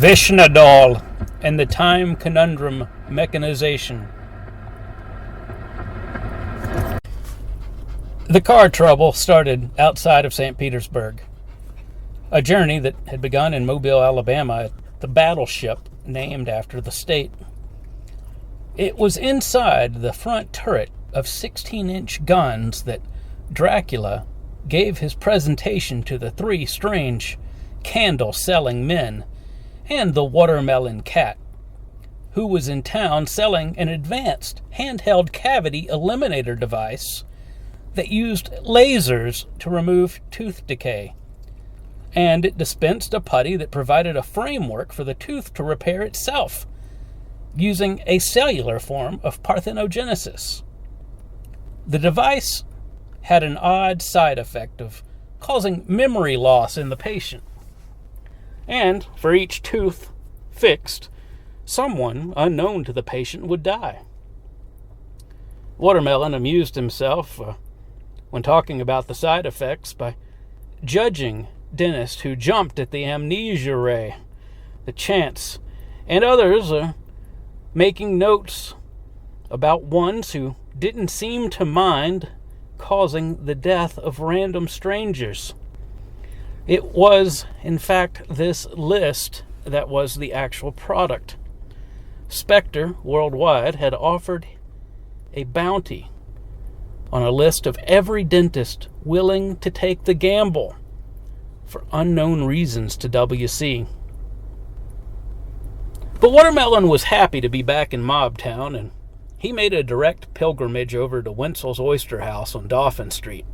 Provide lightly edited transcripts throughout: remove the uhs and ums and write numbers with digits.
Vishna doll and the time Conundrum Mechanization. The car trouble started outside of St. Petersburg, a journey that had begun in Mobile, Alabama, at the battleship named after the state. It was inside the front turret of 16-inch guns that Dracula gave his presentation to the three strange candle-selling men and the watermelon cat, who was in town selling an advanced handheld cavity eliminator device that used lasers to remove tooth decay. And it dispensed a putty that provided a framework for the tooth to repair itself, using a cellular form of parthenogenesis. The device had an odd side effect of causing memory loss in the patient. And for each tooth fixed, someone unknown to the patient would die. Watermelon amused himself when talking about the side effects by judging dentists who jumped at the amnesia ray, the chance, and others making notes about ones who didn't seem to mind causing the death of random strangers. It was, in fact, this list that was the actual product. Spectre Worldwide had offered a bounty on a list of every dentist willing to take the gamble for unknown reasons to WC. But Watermelon was happy to be back in Mobtown, and he made a direct pilgrimage over to Wintzells Oyster House on Dauphin Street.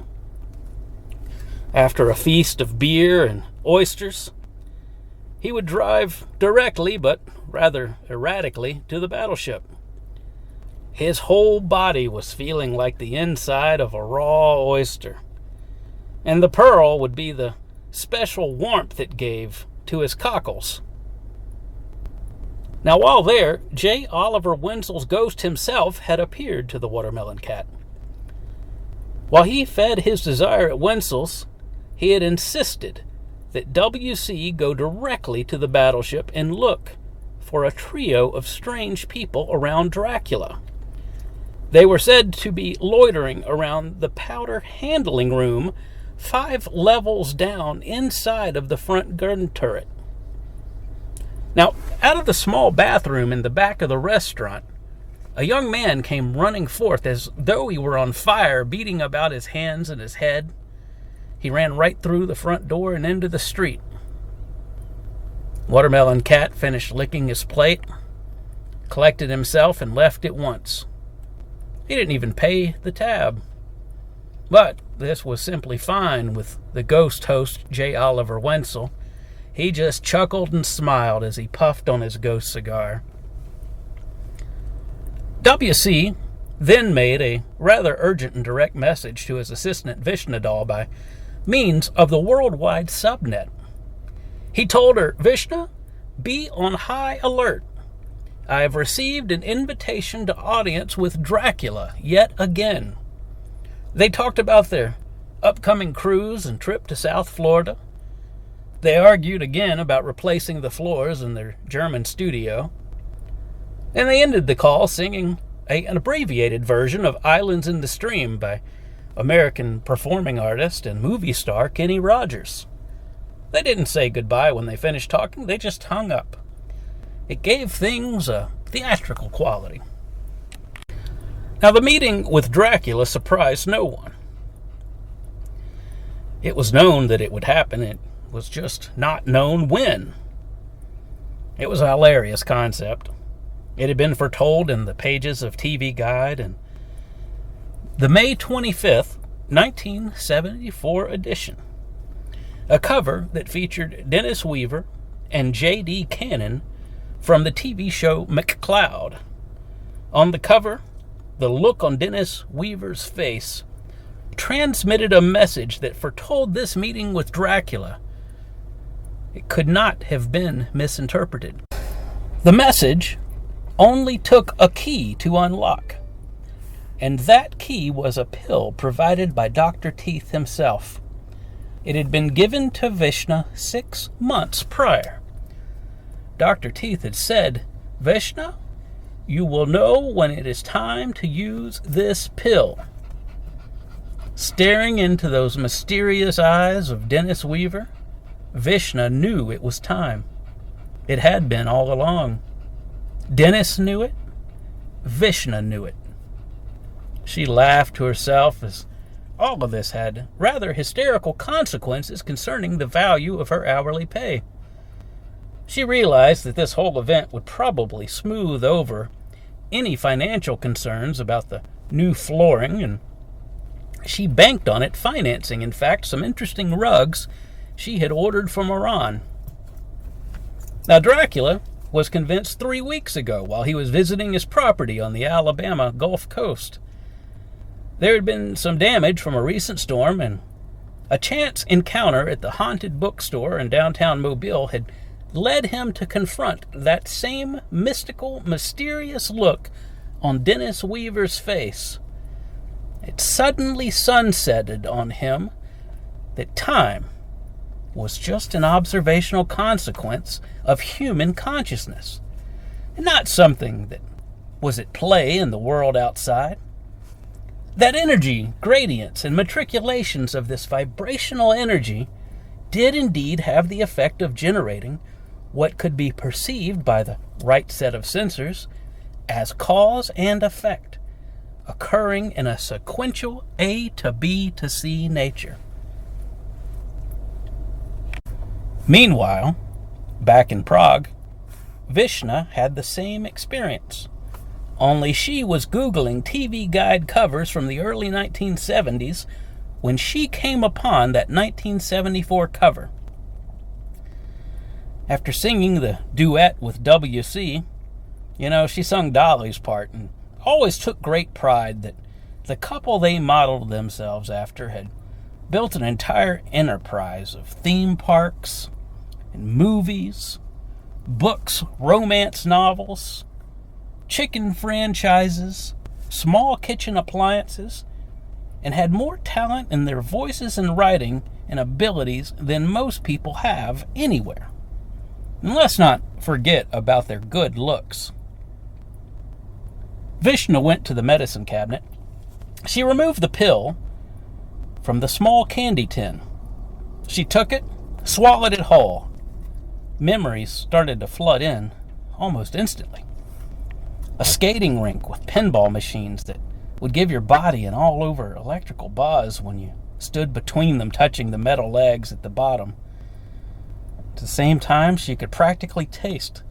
After a feast of beer and oysters, he would drive directly, but rather erratically, to the battleship. His whole body was feeling like the inside of a raw oyster, and the pearl would be the special warmth it gave to his cockles. Now, while there, J. Oliver Wintzells' ghost himself had appeared to the watermelon cat. While he fed his desire at Wintzells, he had insisted that WC go directly to the battleship and look for a trio of strange people around Dracula. They were said to be loitering around the powder handling room 5 levels down inside of the front gun turret. Now, out of the small bathroom in the back of the restaurant, a young man came running forth as though he were on fire, beating about his hands and his head. He ran right through the front door and into the street. Watermelon Cat finished licking his plate, collected himself, and left at once. He didn't even pay the tab. But this was simply fine with the ghost host, J. Oliver Wintzel. He just chuckled and smiled as he puffed on his ghost cigar. WC then made a rather urgent and direct message to his assistant Vishna doll by means of the worldwide subnet. He told her, "Vishna, be on high alert. I have received an invitation to audience with Dracula yet again." They talked about their upcoming cruise and trip to South Florida. They argued again about replacing the floors in their German studio. And they ended the call singing an abbreviated version of Islands in the Stream by American performing artist and movie star Kenny Rogers. They didn't say goodbye when they finished talking, they just hung up. It gave things a theatrical quality. Now, the meeting with Dracula surprised no one. It was known that it would happen, it was just not known when. It was a hilarious concept. It had been foretold in the pages of TV Guide, and the May 25th, 1974 edition, a cover that featured Dennis Weaver and J.D. Cannon from the TV show McCloud. On the cover, the look on Dennis Weaver's face transmitted a message that foretold this meeting with Dracula. It could not have been misinterpreted. The message only took a key to unlock, and that key was a pill provided by Dr. Teeth himself. It had been given to Vishna 6 months prior. Dr. Teeth had said, "Vishna, you will know when it is time to use this pill." Staring into those mysterious eyes of Dennis Weaver, Vishna knew it was time. It had been all along. Dennis knew it. Vishna knew it. She laughed to herself as all of this had rather hysterical consequences concerning the value of her hourly pay. She realized that this whole event would probably smooth over any financial concerns about the new flooring, and she banked on it financing, in fact, some interesting rugs she had ordered from Iran. Now, Dracula was convinced 3 weeks ago while he was visiting his property on the Alabama Gulf Coast. There had been some damage from a recent storm, and a chance encounter at the haunted bookstore in downtown Mobile had led him to confront that same mystical, mysterious look on Dennis Weaver's face. It suddenly sunsetted on him that time was just an observational consequence of human consciousness, and not something that was at play in the world outside. That energy, gradients, and matriculations of this vibrational energy did indeed have the effect of generating what could be perceived by the right set of sensors as cause and effect, occurring in a sequential A to B to C nature. Meanwhile, back in Prague, Vishna had the same experience, only she was Googling TV guide covers from the early 1970s when she came upon that 1974 cover. After singing the duet with WC, she sung Dolly's part and always took great pride that the couple they modeled themselves after had built an entire enterprise of theme parks and movies, books, romance novels, chicken franchises, small kitchen appliances, and had more talent in their voices and writing and abilities than most people have anywhere. And let's not forget about their good looks. Vishna went to the medicine cabinet. She removed the pill from the small candy tin. She took it, swallowed it whole. Memories started to flood in almost instantly. A skating rink with pinball machines that would give your body an all-over electrical buzz when you stood between them, touching the metal legs at the bottom. At the same time, she could practically taste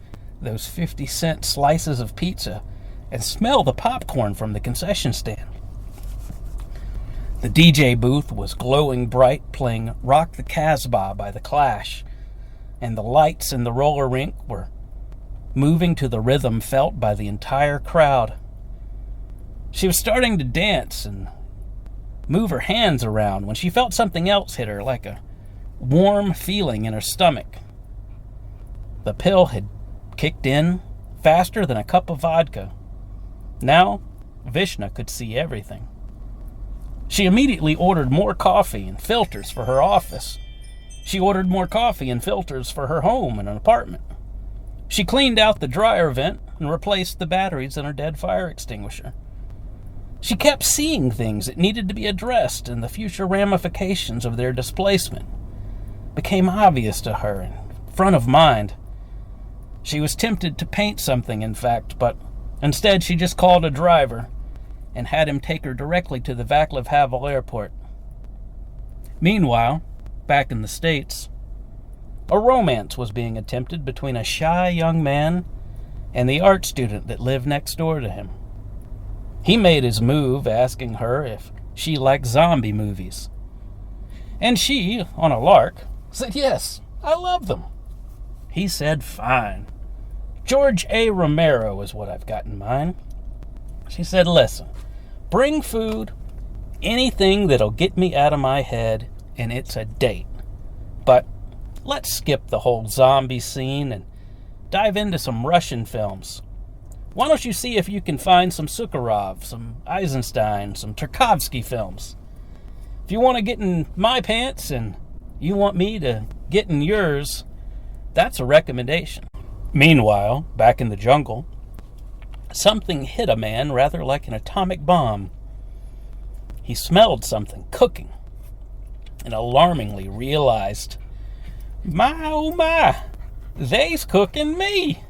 those 50-cent slices of pizza and smell the popcorn from the concession stand. The DJ booth was glowing bright, playing Rock the Casbah by The Clash, and the lights in the roller rink were moving to the rhythm felt by the entire crowd. She was starting to dance and move her hands around when she felt something else hit her, like a warm feeling in her stomach. The pill had kicked in faster than a cup of vodka. Now, Vishna could see everything. She immediately ordered more coffee and filters for her office. She ordered more coffee and filters for her home and an apartment. She cleaned out the dryer vent and replaced the batteries in her dead fire extinguisher. She kept seeing things that needed to be addressed, and the future ramifications of their displacement became obvious to her and front of mind. She was tempted to paint something, in fact, but instead she just called a driver and had him take her directly to the Václav Havel airport. Meanwhile, back in the States, a romance was being attempted between a shy young man and the art student that lived next door to him. He made his move asking her if she liked zombie movies. And she, on a lark, said, "Yes, I love them." He said, "Fine. George A. Romero is what I've got in mind." She said, "Listen, bring food, anything that'll get me out of my head, and it's a date. But let's skip the whole zombie scene and dive into some Russian films. Why don't you see if you can find some Sukharov, some Eisenstein, some Tarkovsky films? If you want to get in my pants and you want me to get in yours, that's a recommendation." Meanwhile, back in the jungle, something hit a man rather like an atomic bomb. He smelled something cooking and alarmingly realized, my oh my, they's cooking me.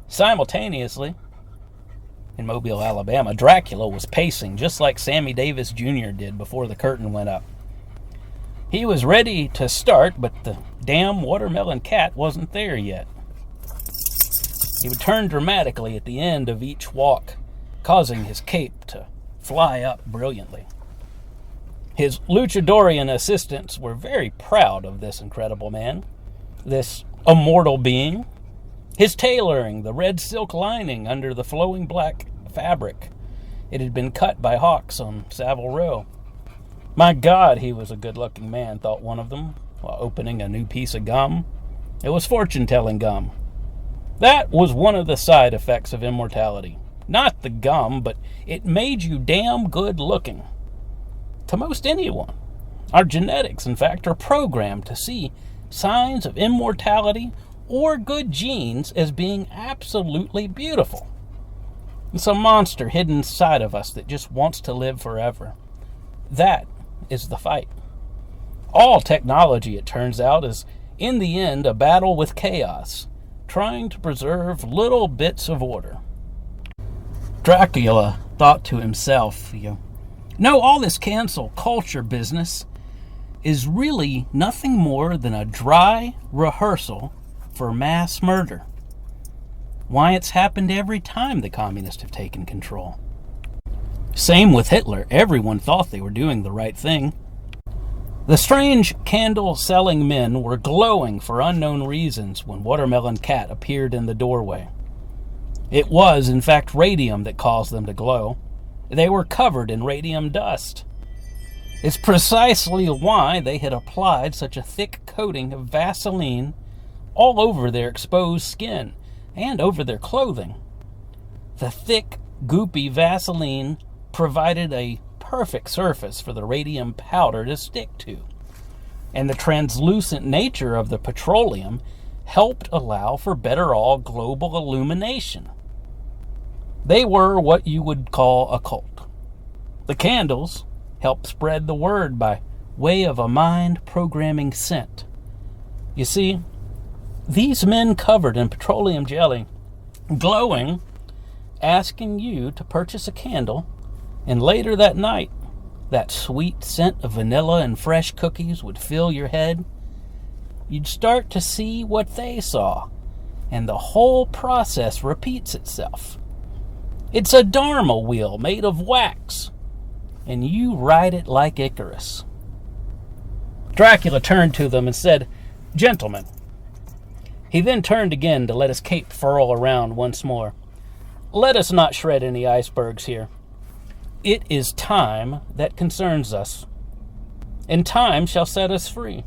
Simultaneously, in Mobile, Alabama, Dracula was pacing just like Sammy Davis Jr. did before the curtain went up. He was ready to start, but the damn watermelon cat wasn't there yet. He would turn dramatically at the end of each walk, causing his cape to fly up brilliantly. His luchadorian assistants were very proud of this incredible man, this immortal being. His tailoring, the red silk lining under the flowing black fabric. It had been cut by hawks on Savile Row. My God, he was a good-looking man, thought one of them, while opening a new piece of gum. It was fortune-telling gum. That was one of the side effects of immortality. Not the gum, but it made you damn good-looking. To most anyone. Our genetics, in fact, are programmed to see signs of immortality or good genes as being absolutely beautiful. It's a monster hidden inside of us that just wants to live forever. That is the fight. All technology, it turns out, is in the end a battle with chaos, trying to preserve little bits of order. Dracula thought to himself, all this cancel culture business is really nothing more than a dry rehearsal for mass murder. Why, it's happened every time the communists have taken control. Same with Hitler. Everyone thought they were doing the right thing. The strange candle-selling men were glowing for unknown reasons when Watermelon Cat appeared in the doorway. It was, in fact, radium that caused them to glow. They were covered in radium dust. It's precisely why they had applied such a thick coating of Vaseline all over their exposed skin and over their clothing. The thick, goopy Vaseline provided a perfect surface for the radium powder to stick to, and the translucent nature of the petroleum helped allow for better all global illumination. They were what you would call a cult. The candles helped spread the word by way of a mind-programming scent. You see, these men covered in petroleum jelly, glowing, asking you to purchase a candle, and later that night, that sweet scent of vanilla and fresh cookies would fill your head. You'd start to see what they saw, and the whole process repeats itself. It's a Dharma wheel made of wax, and you ride it like Icarus. Dracula turned to them and said, "Gentlemen." He then turned again to let his cape furl around once more. "Let us not shred any icebergs here. It is time that concerns us, and time shall set us free.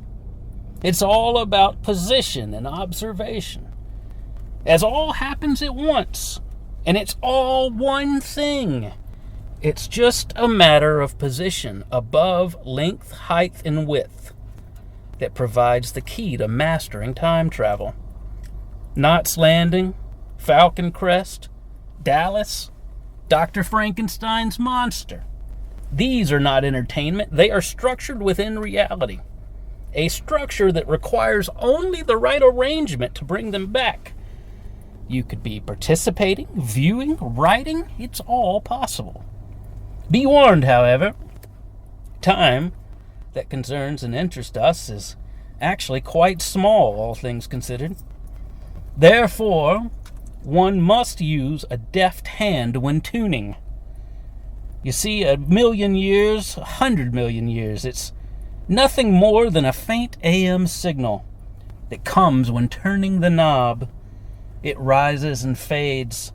It's all about position and observation. As all happens at once, and it's all one thing. It's just a matter of position above length, height, and width that provides the key to mastering time travel. Knots Landing, Falcon Crest, Dallas, Dr. Frankenstein's monster. These are not entertainment. They are structured within reality. A structure that requires only the right arrangement to bring them back. You could be participating, viewing, writing. It's all possible. Be warned, however, time that concerns and interests us is actually quite small, all things considered. Therefore, one must use a deft hand when tuning. You see, 1,000,000 years, 100,000,000 years, it's nothing more than a faint AM signal that comes when turning the knob. It rises and fades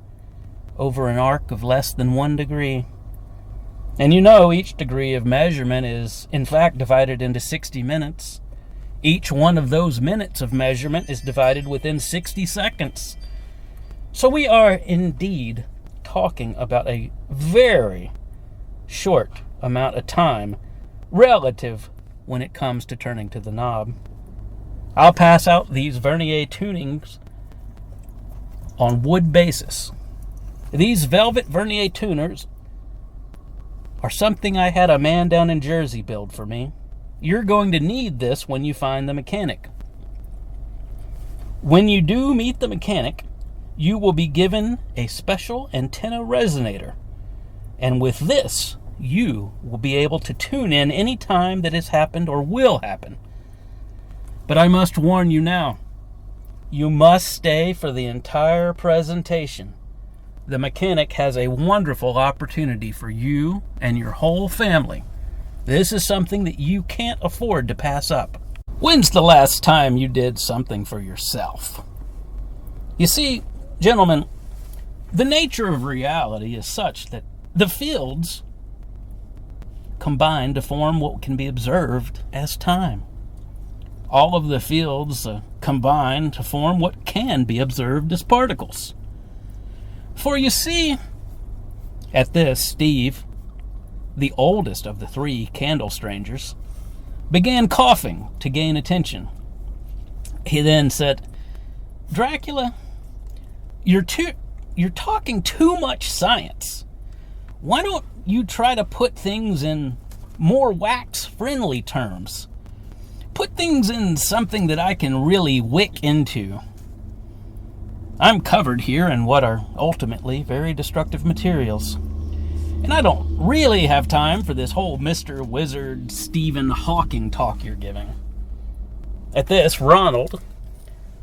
over an arc of less than 1 degree. And each degree of measurement is, in fact, divided into 60 minutes. Each one of those minutes of measurement is divided within 60 seconds. So we are indeed talking about a very short amount of time relative when it comes to turning to the knob. I'll pass out these Vernier tunings on wood basis. These velvet vernier tuners are something I had a man down in Jersey build for me. You're going to need this when you find the mechanic. When you do meet the mechanic, you will be given a special antenna resonator. And with this, you will be able to tune in any time that has happened or will happen. But I must warn you now, you must stay for the entire presentation. The mechanic has a wonderful opportunity for you and your whole family. This is something that you can't afford to pass up. When's the last time you did something for yourself? You see, gentlemen, the nature of reality is such that the fields combine to form what can be observed as time. All of the fields combine to form what can be observed as particles. For you see, at this, Steve, the oldest of the three candle strangers, began coughing to gain attention. He then said, "Dracula, you're talking too much science. Why don't you try to put things in more wax-friendly terms? Put things in something that I can really wick into. I'm covered here in what are ultimately very destructive materials. And I don't really have time for this whole Mr. Wizard Stephen Hawking talk you're giving." At this, Ronald,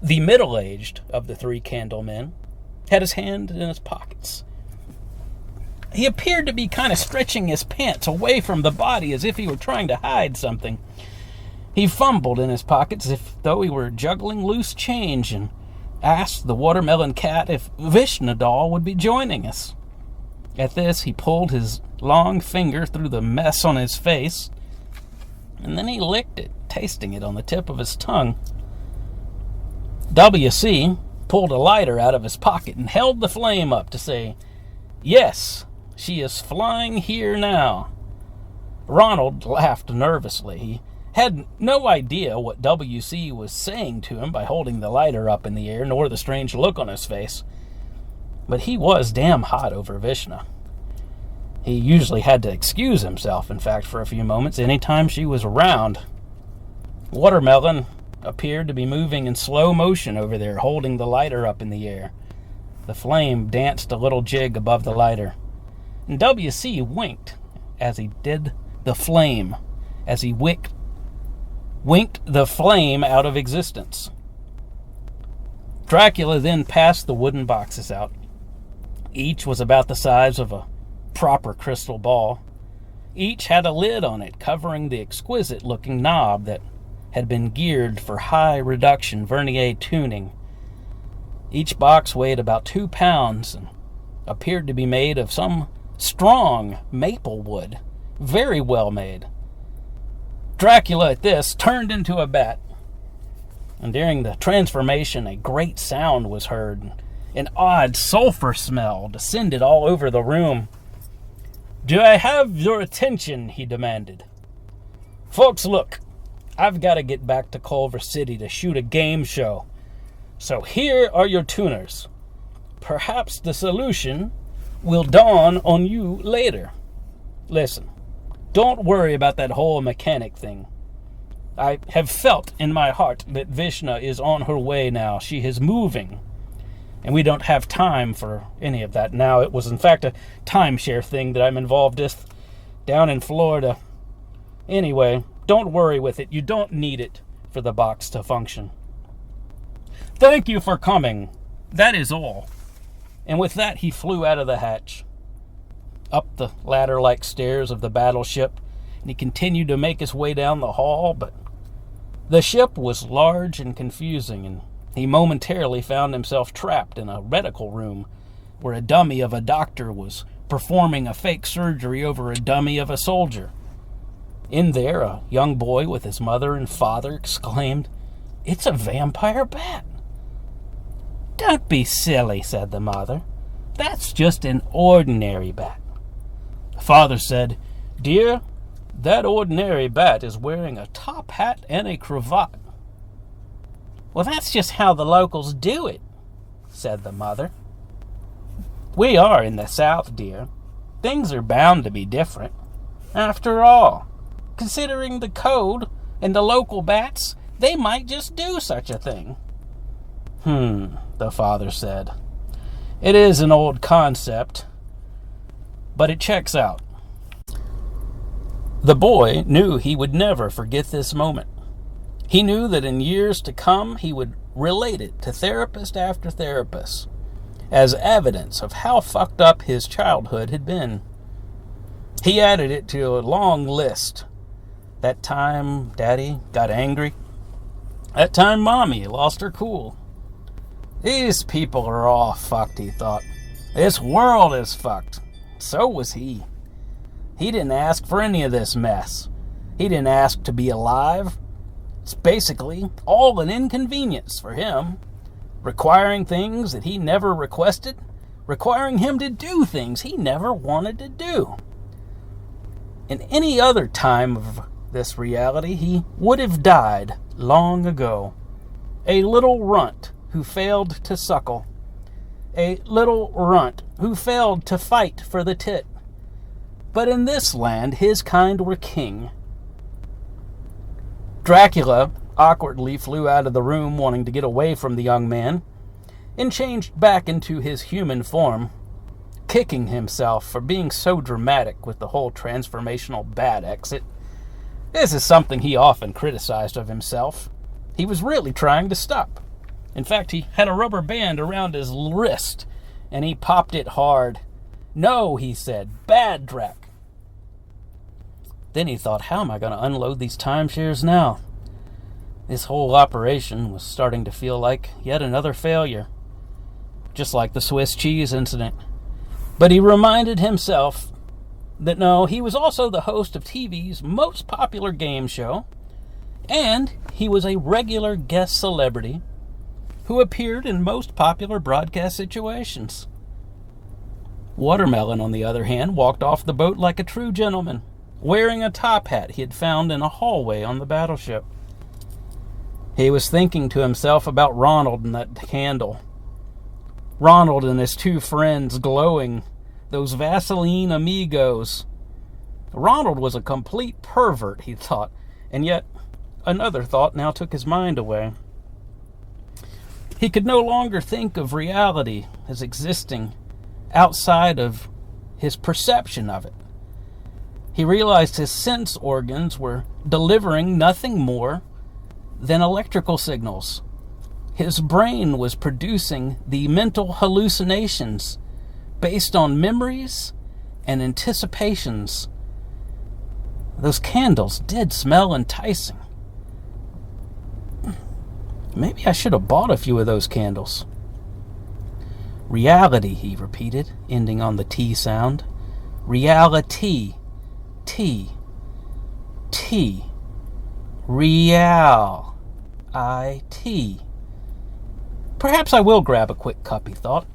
the middle-aged of the three candle men, had his hand in his pockets. He appeared to be kind of stretching his pants away from the body as if he were trying to hide something. He fumbled in his pockets as if though he were juggling loose change and asked the watermelon cat if Vishna doll would be joining us. At this, he pulled his long finger through the mess on his face, and then he licked it, tasting it on the tip of his tongue. W.C. pulled a lighter out of his pocket and held the flame up to say, "Yes, she is flying here now." Ronald laughed nervously. He had no idea what W.C. was saying to him by holding the lighter up in the air, nor the strange look on his face. But he was damn hot over Vishna. He usually had to excuse himself, in fact, for a few moments any time she was around. Watermelon appeared to be moving in slow motion over there, holding the lighter up in the air. The flame danced a little jig above the lighter, and W.C. winked as he did the flame, as he winked the flame out of existence. Dracula then passed the wooden boxes out. Each was about the size of a proper crystal ball. Each had a lid on it covering the exquisite-looking knob that had been geared for high-reduction vernier tuning. Each box weighed about 2 pounds and appeared to be made of some strong maple wood, very well made. Dracula, at this, turned into a bat, and during the transformation a great sound was heard. An odd sulfur smell descended all over the room. "Do I have your attention?" he demanded. "Folks, look, I've got to get back to Culver City to shoot a game show. So here are your tuners. Perhaps the solution will dawn on you later. Listen, don't worry about that whole mechanic thing. I have felt in my heart that Vishna is on her way now. She is moving. And we don't have time for any of that now. It was, in fact, a timeshare thing that I'm involved with down in Florida. Anyway, don't worry with it. You don't need it for the box to function. Thank you for coming. That is all." And with that, he flew out of the hatch, up the ladder-like stairs of the battleship, and he continued to make his way down the hall, but the ship was large and confusing, and he momentarily found himself trapped in a medical room where a dummy of a doctor was performing a fake surgery over a dummy of a soldier. In there, a young boy with his mother and father exclaimed, "It's a vampire bat." "Don't be silly," said the mother. "That's just an ordinary bat." The father said, "Dear, that ordinary bat is wearing a top hat and a cravat." "Well, that's just how the locals do it," said the mother. "We are in the South, dear. Things are bound to be different. After all, considering the code and the local bats, they might just do such a thing." The father said. "It is an old concept, but it checks out." The boy knew he would never forget this moment. He knew that in years to come he would relate it to therapist after therapist as evidence of how fucked up his childhood had been. He added it to a long list. That time Daddy got angry. That time Mommy lost her cool. These people are all fucked, he thought. This world is fucked. So was he. He didn't ask for any of this mess. He didn't ask to be alive. It's basically all an inconvenience for him, requiring things that he never requested, requiring him to do things he never wanted to do. In any other time of this reality, he would have died long ago. A little runt who failed to suckle. A little runt who failed to fight for the tit. But in this land, his kind were king. Dracula awkwardly flew out of the room, wanting to get away from the young man, and changed back into his human form, kicking himself for being so dramatic with the whole transformational bat exit. This is something he often criticized of himself. He was really trying to stop. In fact, he had a rubber band around his wrist, and he popped it hard. "No," he said, "bad Drac." Then he thought, how am I going to unload these timeshares now? This whole operation was starting to feel like yet another failure, just like the Swiss cheese incident. But he reminded himself that no, he was also the host of TV's most popular game show, and he was a regular guest celebrity who appeared in most popular broadcast situations. Watermelon, on the other hand, walked off the boat like a true gentleman, wearing a top hat he had found in a hallway on the battleship. He was thinking to himself about Ronald and that candle. Ronald and his two friends glowing, those Vaseline amigos. Ronald was a complete pervert, he thought, and yet another thought now took his mind away. He could no longer think of reality as existing outside of his perception of it. He realized his sense organs were delivering nothing more than electrical signals. His brain was producing the mental hallucinations based on memories and anticipations. Those candles did smell enticing. Maybe I should have bought a few of those candles. Reality, he repeated, ending on the T sound. Reality. T. T. Real. I-T. Perhaps I will grab a quick cup, he thought.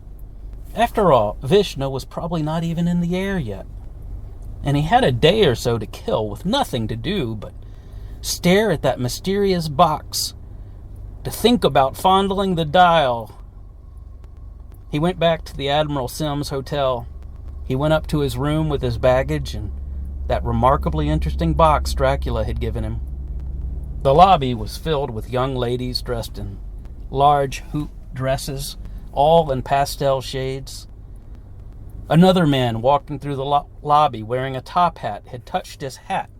After all, Vishna was probably not even in the air yet. And he had a day or so to kill with nothing to do but stare at that mysterious box, to think about fondling the dial. He went back to the Admiral Sims Hotel. He went up to his room with his baggage and that remarkably interesting box Dracula had given him. The lobby was filled with young ladies dressed in large hoop dresses, all in pastel shades. Another man walking through the lobby wearing a top hat had touched his hat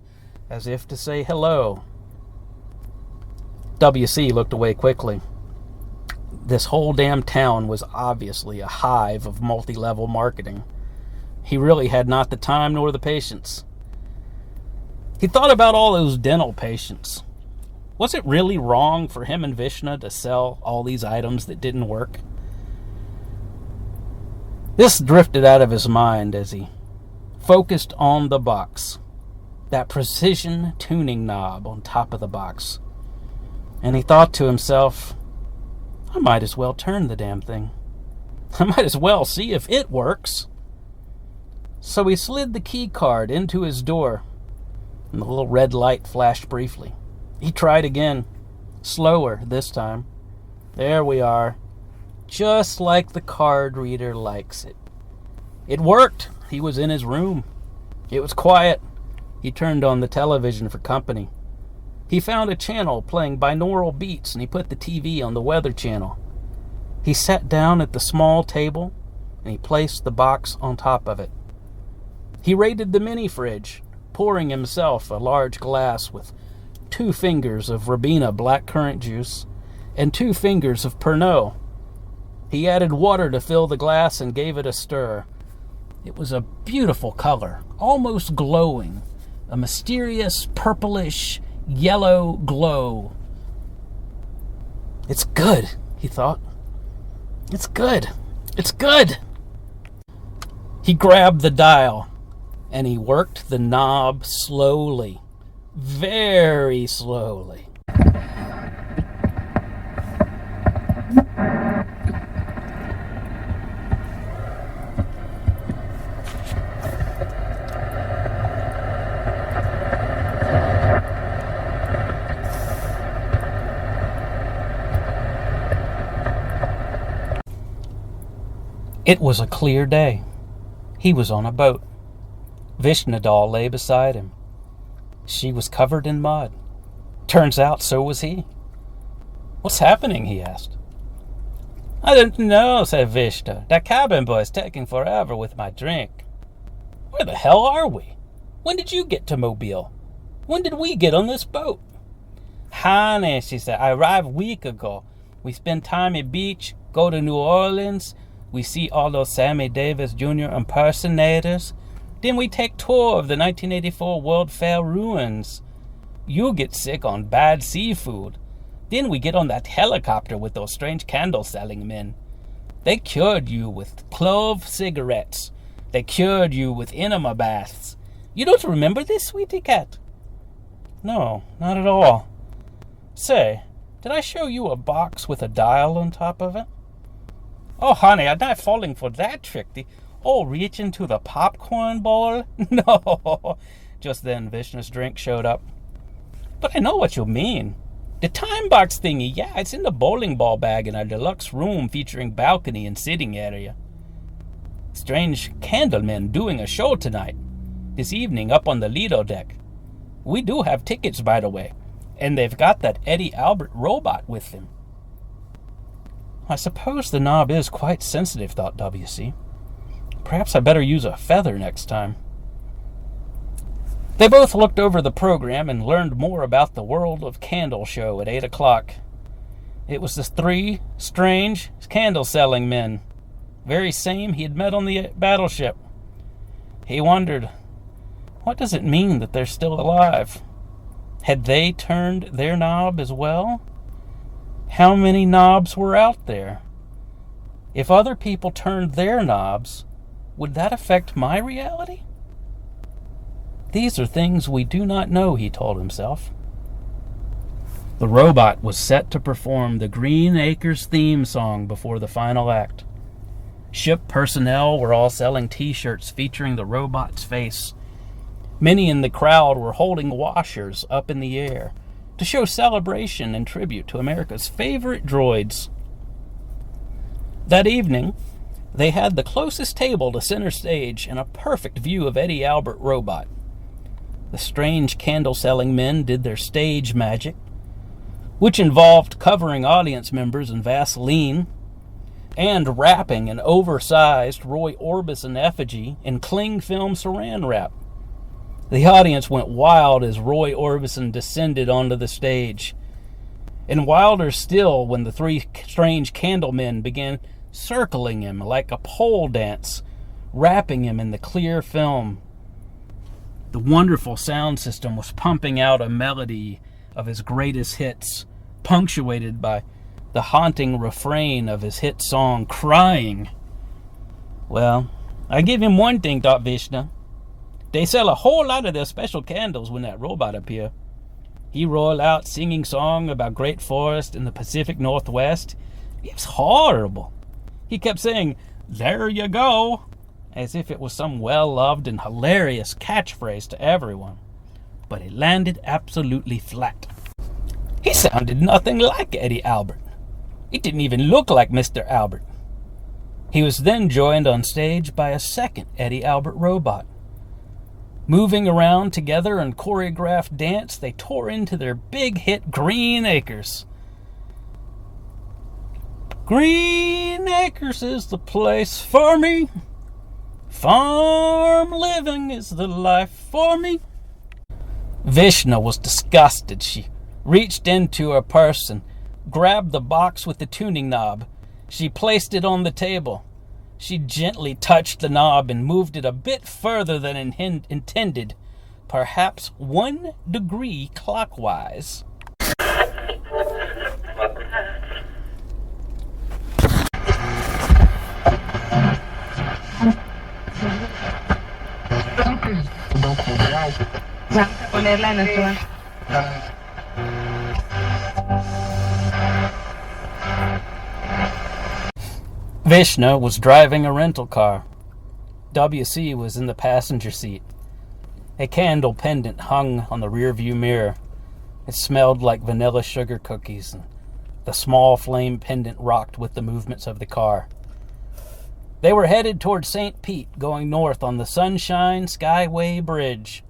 as if to say hello. WC looked away quickly. This whole damn town was obviously a hive of multi-level marketing. He really had not the time nor the patience. He thought about all those dental patients. Was it really wrong for him and Vishna to sell all these items that didn't work? This drifted out of his mind as he focused on the box, that precision tuning knob on top of the box. And he thought to himself, I might as well turn the damn thing. I might as well see if it works. So he slid the key card into his door, and the little red light flashed briefly. He tried again, slower this time. There we are. just like the card reader likes it. It worked. He was in his room. It was quiet. He turned on the television for company. He found a channel playing binaural beats, and he put the TV on the Weather Channel. He sat down at the small table, and he placed the box on top of it. He raided the mini fridge, pouring himself a large glass with 2 fingers of Ribena blackcurrant juice and 2 fingers of Pernod. He added water to fill the glass and gave it a stir. It was a beautiful color, almost glowing, a mysterious purplish yellow glow. It's good, he thought. It's good. It's good. He grabbed the dial, and he worked the knob slowly, very slowly. It was a clear day. He was on a boat. Vishna doll lay beside him. She was covered in mud. Turns out so was he. "What's happening?" he asked. "I don't know," said Vishna. "That cabin boy's taking forever with my drink." "Where the hell are we? When did you get to Mobile? When did we get on this boat?" "Honey," she said, "I arrived a week ago. We spend time at beach, go to New Orleans. We see all those Sammy Davis Jr. impersonators. Then we take tour of the 1984 World Fair ruins. You get sick on bad seafood. Then we get on that helicopter with those strange candle-selling men. They cured you with clove cigarettes. They cured you with enema baths. You don't remember this, sweetie cat?" "No, not at all. Say, did I show you a box with a dial on top of it?" "Oh, honey, I'm not falling for that trick. Reach into the popcorn bowl?" "No." Just then, Vishna's drink showed up. "But I know what you mean. The time box thingy, yeah, it's in the bowling ball bag in our deluxe room featuring balcony and sitting area. Strange candlemen doing a show tonight, this evening up on the Lido deck. We do have tickets, by the way, and they've got that Eddie Albert robot with them." I suppose the knob is quite sensitive, thought W.C. Perhaps I better use a feather next time. They both looked over the program and learned more about the World of Candle show at 8 o'clock. It was the 3 strange candle-selling men, very same he had met on the battleship. He wondered, what does it mean that they're still alive? Had they turned their knob as well? How many knobs were out there? If other people turned their knobs, would that affect my reality? These are things we do not know, he told himself. The robot was set to perform the Green Acres theme song before the final act. Ship personnel were all selling T-shirts featuring the robot's face. Many in the crowd were holding washers up in the air to show celebration and tribute to America's favorite droids. That evening, they had the closest table to center stage and a perfect view of Eddie Albert robot. The strange candle-selling men did their stage magic, which involved covering audience members in Vaseline and wrapping an oversized Roy Orbison effigy in cling film saran wrap. The audience went wild as Roy Orbison descended onto the stage, and wilder still when the 3 strange candlemen began circling him like a pole dance, wrapping him in the clear film. The wonderful sound system was pumping out a melody of his greatest hits, punctuated by the haunting refrain of his hit song, Crying. Well, I give him one thing, thought Vishna. They sell a whole lot of their special candles when that robot appear. He roll out singing song about great forest in the Pacific Northwest. It was horrible. He kept saying, "There you go," as if it was some well-loved and hilarious catchphrase to everyone. But it landed absolutely flat. He sounded nothing like Eddie Albert. It didn't even look like Mr. Albert. He was then joined on stage by a second Eddie Albert robot. Moving around together in choreographed dance, they tore into their big hit Green Acres. Green Acres is the place for me. Farm living is the life for me. Vishna was disgusted. She reached into her purse and grabbed the box with the tuning knob. She placed it on the table. She gently touched the knob and moved it a bit further than intended, perhaps 1 degree clockwise. Vishna was driving a rental car. WC was in the passenger seat. A candle pendant hung on the rearview mirror. It smelled like vanilla sugar cookies, and the small flame pendant rocked with the movements of the car. They were headed toward St. Pete, going north on the Sunshine Skyway Bridge.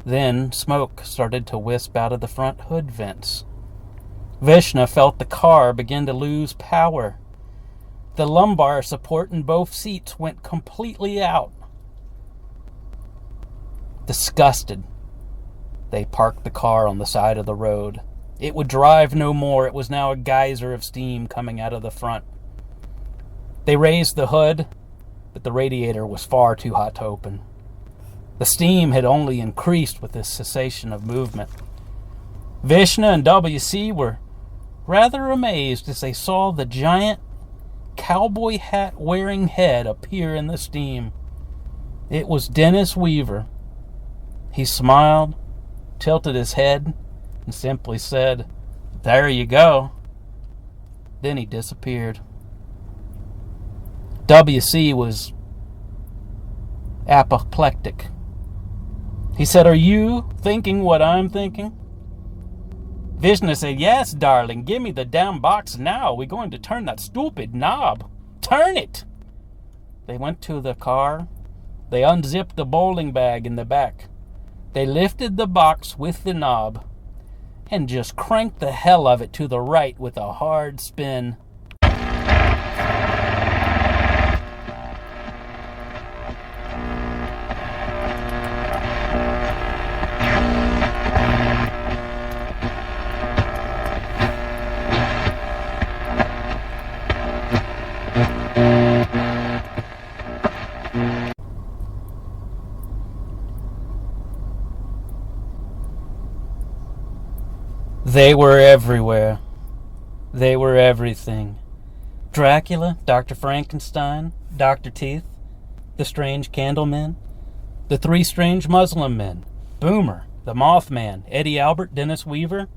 Then smoke started to wisp out of the front hood vents. Vishna felt the car begin to lose power. The lumbar support in both seats went completely out. Disgusted, they parked the car on the side of the road. It would drive no more. It was now a geyser of steam coming out of the front. They raised the hood, but the radiator was far too hot to open. The steam had only increased with this cessation of movement. Vishna and WC were rather amazed as they saw the giant cowboy hat wearing head appear in the steam. It was Dennis Weaver. He smiled, tilted his head, and simply said, "There you go." Then he disappeared. WC was apoplectic. He said, "Are you thinking what I'm thinking?" Vishna said, "Yes, darling, give me the damn box now. We're going to turn that stupid knob. Turn it!" They went to the car. They unzipped the bowling bag in the back. They lifted the box with the knob and just cranked the hell of it to the right with a hard spin. They were everywhere. They were everything. Dracula, Dr. Frankenstein, Dr. Teeth, the strange Candlemen, the three strange Muslim men, Boomer, the Mothman, Eddie Albert, Dennis Weaver.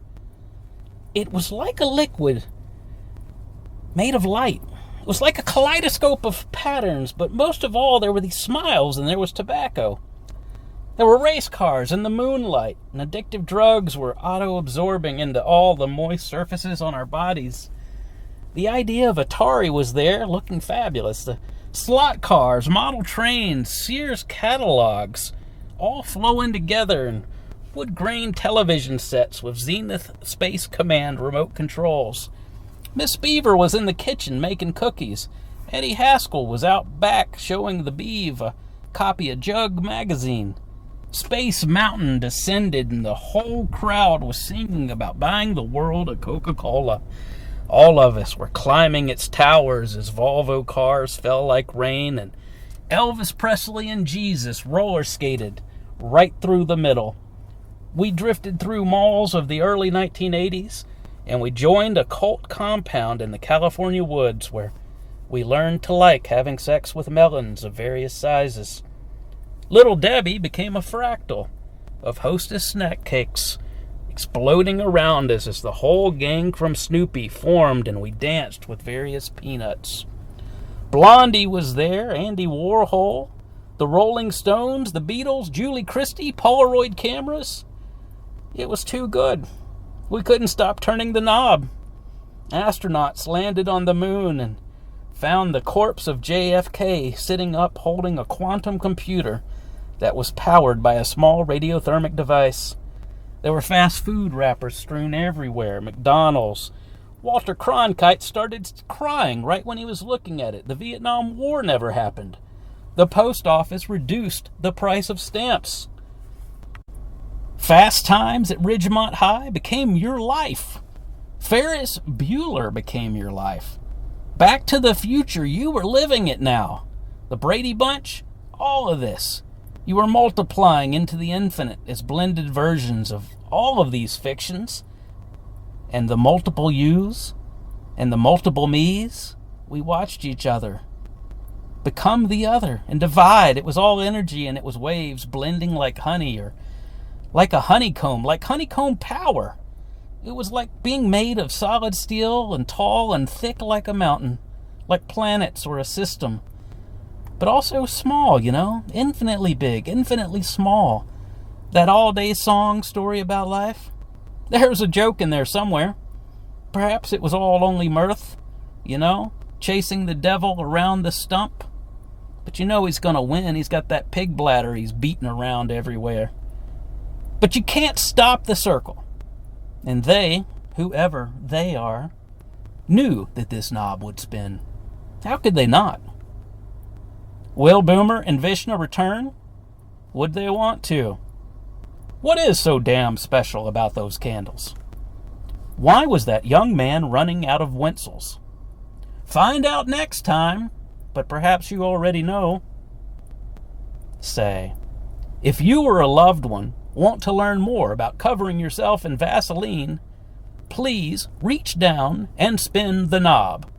It was like a liquid made of light. It was like a kaleidoscope of patterns, but most of all, there were these smiles and there was tobacco. There were race cars in the moonlight, and addictive drugs were auto-absorbing into all the moist surfaces on our bodies. The idea of Atari was there, looking fabulous. The slot cars, model trains, Sears catalogs, all flowing together, and wood-grain television sets with Zenith Space Command remote controls. Miss Beaver was in the kitchen making cookies. Eddie Haskell was out back showing the Beeve a copy of Jug magazine. Space Mountain descended and the whole crowd was singing about buying the world a Coca-Cola. All of us were climbing its towers as Volvo cars fell like rain, and Elvis Presley and Jesus roller skated right through the middle. We drifted through malls of the early 1980s, and we joined a cult compound in the California woods where we learned to like having sex with melons of various sizes. Little Debbie became a fractal of Hostess snack cakes, exploding around us as the whole gang from Snoopy formed and we danced with various peanuts. Blondie was there, Andy Warhol, the Rolling Stones, the Beatles, Julie Christie, Polaroid cameras. It was too good. We couldn't stop turning the knob. Astronauts landed on the moon and found the corpse of JFK sitting up holding a quantum computer that was powered by a small radiothermic device. There were fast food wrappers strewn everywhere. McDonald's. Walter Cronkite started crying right when he was looking at it. The Vietnam War never happened. The post office reduced the price of stamps. Fast Times at Ridgemont High became your life. Ferris Bueller became your life. Back to the Future, you were living it now. The Brady Bunch, all of this. You were multiplying into the infinite as blended versions of all of these fictions. And the multiple yous and the multiple me's, we watched each other become the other and divide. It was all energy and it was waves blending like honey or like a honeycomb, like honeycomb power. It was like being made of solid steel and tall and thick like a mountain, like planets or a system. But also small, infinitely big, infinitely small. That all-day song story about life. There's a joke in there somewhere. Perhaps it was all only mirth, chasing the devil around the stump. But he's going to win. He's got that pig bladder he's beating around everywhere. But you can't stop the circle. And they, whoever they are, knew that this knob would spin. How could they not? Will Boomer and Vishna return? Would they want to? What is so damn special about those candles? Why was that young man running out of Wintzells? Find out next time, but perhaps you already know. Say, if you or a loved one want to learn more about covering yourself in Vaseline, please reach down and spin the knob.